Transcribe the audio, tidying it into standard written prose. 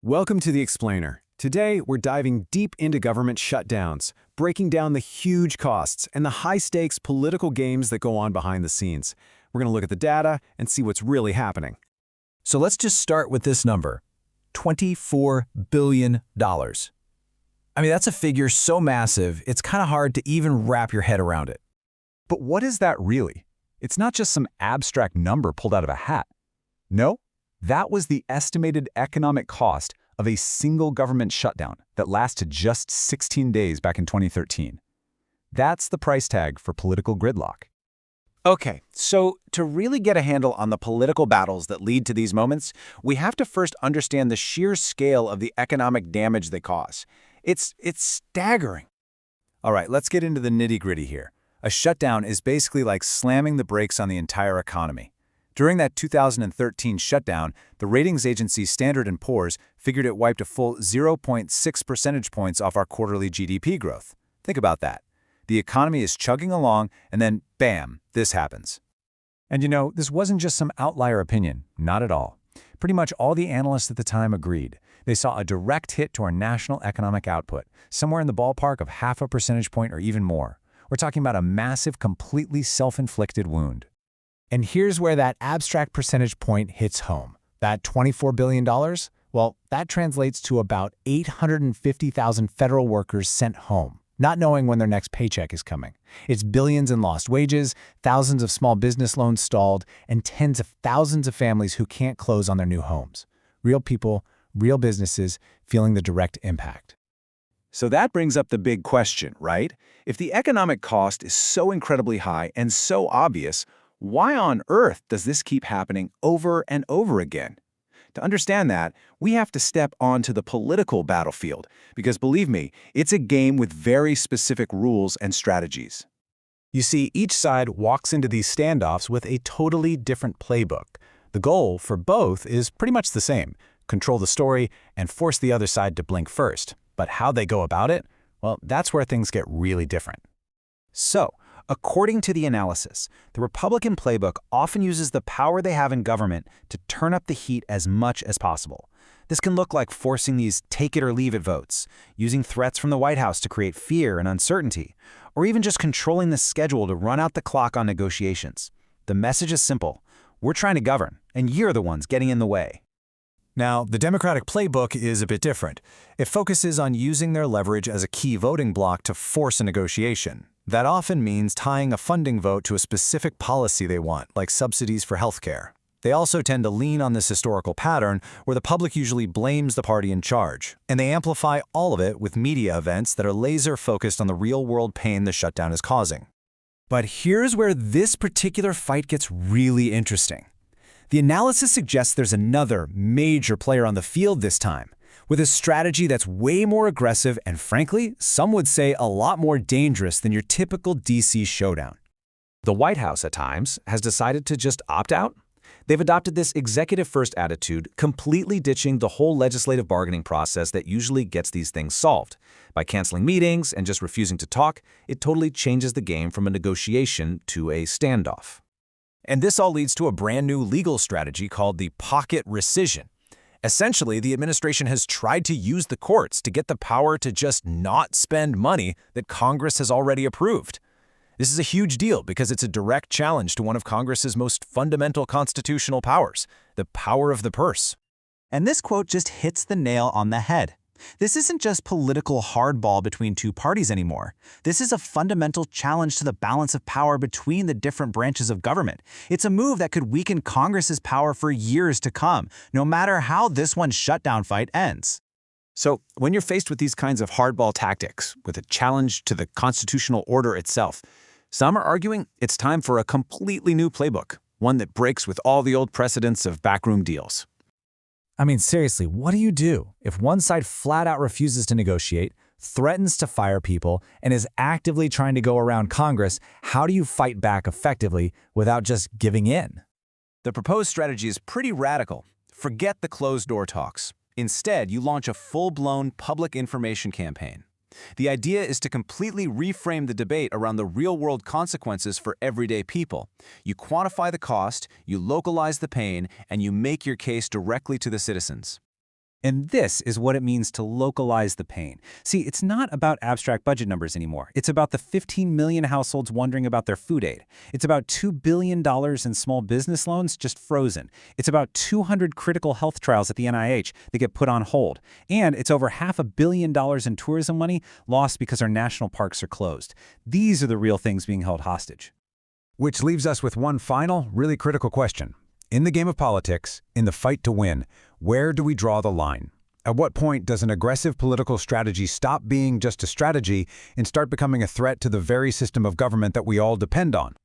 Welcome to The Explainer. Today, we're diving deep into government shutdowns, breaking down the huge costs and the high-stakes political games that go on behind the scenes. We're going to look at the data and see what's really happening. So let's just start with this number, $24 billion. I mean, that's a figure so massive, it's kind of hard to even wrap your head around it. But what is that really? It's not just some abstract number pulled out of a hat. No, that was the estimated economic cost of a single government shutdown that lasted just 16 days back in 2013. That's the price tag for political gridlock. Okay, so to really get a handle on the political battles that lead to these moments, we have to first understand the sheer scale of the economic damage they cause. It's staggering. All right, let's get into the nitty-gritty here. A shutdown is basically like slamming the brakes on the entire economy. During that 2013 shutdown, the ratings agency Standard & Poor's figured it wiped a full 0.6 percentage points off our quarterly GDP growth. Think about that. The economy is chugging along, and then, bam, this happens. And you know, this wasn't just some outlier opinion. Not at all. Pretty much all the analysts at the time agreed. They saw a direct hit to our national economic output, somewhere in the ballpark of half a percentage point or even more. We're talking about a massive, completely self-inflicted wound. And here's where that abstract percentage point hits home. That $24 billion? Well, that translates to about 850,000 federal workers sent home, not knowing when their next paycheck is coming. It's billions in lost wages, thousands of small business loans stalled, and tens of thousands of families who can't close on their new homes. Real people, real businesses feeling the direct impact. So that brings up the big question, right? If the economic cost is so incredibly high and so obvious, why on earth does this keep happening over and over again? To understand that, we have to step onto the political battlefield, because believe me, it's a game with very specific rules and strategies. You see, each side walks into these standoffs with a totally different playbook. The goal for both is pretty much the same: control the story and force the other side to blink first. But how they go about it? Well, that's where things get really different. So, according to the analysis, the Republican playbook often uses the power they have in government to turn up the heat as much as possible. This can look like forcing these take-it-or-leave-it votes, using threats from the White House to create fear and uncertainty, or even just controlling the schedule to run out the clock on negotiations. The message is simple: we're trying to govern, and you're the ones getting in the way. Now, the Democratic playbook is a bit different. It focuses on using their leverage as a key voting bloc to force a negotiation. That often means tying a funding vote to a specific policy they want, like subsidies for healthcare. They also tend to lean on this historical pattern where the public usually blames the party in charge, and they amplify all of it with media events that are laser-focused on the real-world pain the shutdown is causing. But here's where this particular fight gets really interesting. The analysis suggests there's another major player on the field this time, with a strategy that's way more aggressive and, frankly, some would say a lot more dangerous than your typical DC showdown. The White House, at times, has decided to just opt out. They've adopted this executive-first attitude, completely ditching the whole legislative bargaining process that usually gets these things solved. By canceling meetings and just refusing to talk, it totally changes the game from a negotiation to a standoff. And this all leads to a brand new legal strategy called the pocket rescission. Essentially, the administration has tried to use the courts to get the power to just not spend money that Congress has already approved. This is a huge deal because it's a direct challenge to one of Congress's most fundamental constitutional powers, the power of the purse. And this quote just hits the nail on the head. This isn't just political hardball between two parties anymore. This is a fundamental challenge to the balance of power between the different branches of government. It's a move that could weaken Congress's power for years to come, no matter how this one shutdown fight ends. So, when you're faced with these kinds of hardball tactics, with a challenge to the constitutional order itself, some are arguing it's time for a completely new playbook, one that breaks with all the old precedents of backroom deals. I mean, seriously, what do you do if one side flat out refuses to negotiate, threatens to fire people, and is actively trying to go around Congress? How do you fight back effectively without just giving in? The proposed strategy is pretty radical. Forget the closed-door talks. Instead, you launch a full-blown public information campaign. The idea is to completely reframe the debate around the real-world consequences for everyday people. You quantify the cost, you localize the pain, and you make your case directly to the citizens. And this is what it means to localize the pain. See, it's not about abstract budget numbers anymore. It's about the 15 million households wondering about their food aid. It's about $2 billion in small business loans just frozen. It's about 200 critical health trials at the NIH that get put on hold. And it's over $500 million in tourism money lost because our national parks are closed. These are the real things being held hostage. Which leaves us with one final, really critical question. In the game of politics, in the fight to win, where do we draw the line? At what point does an aggressive political strategy stop being just a strategy and start becoming a threat to the very system of government that we all depend on?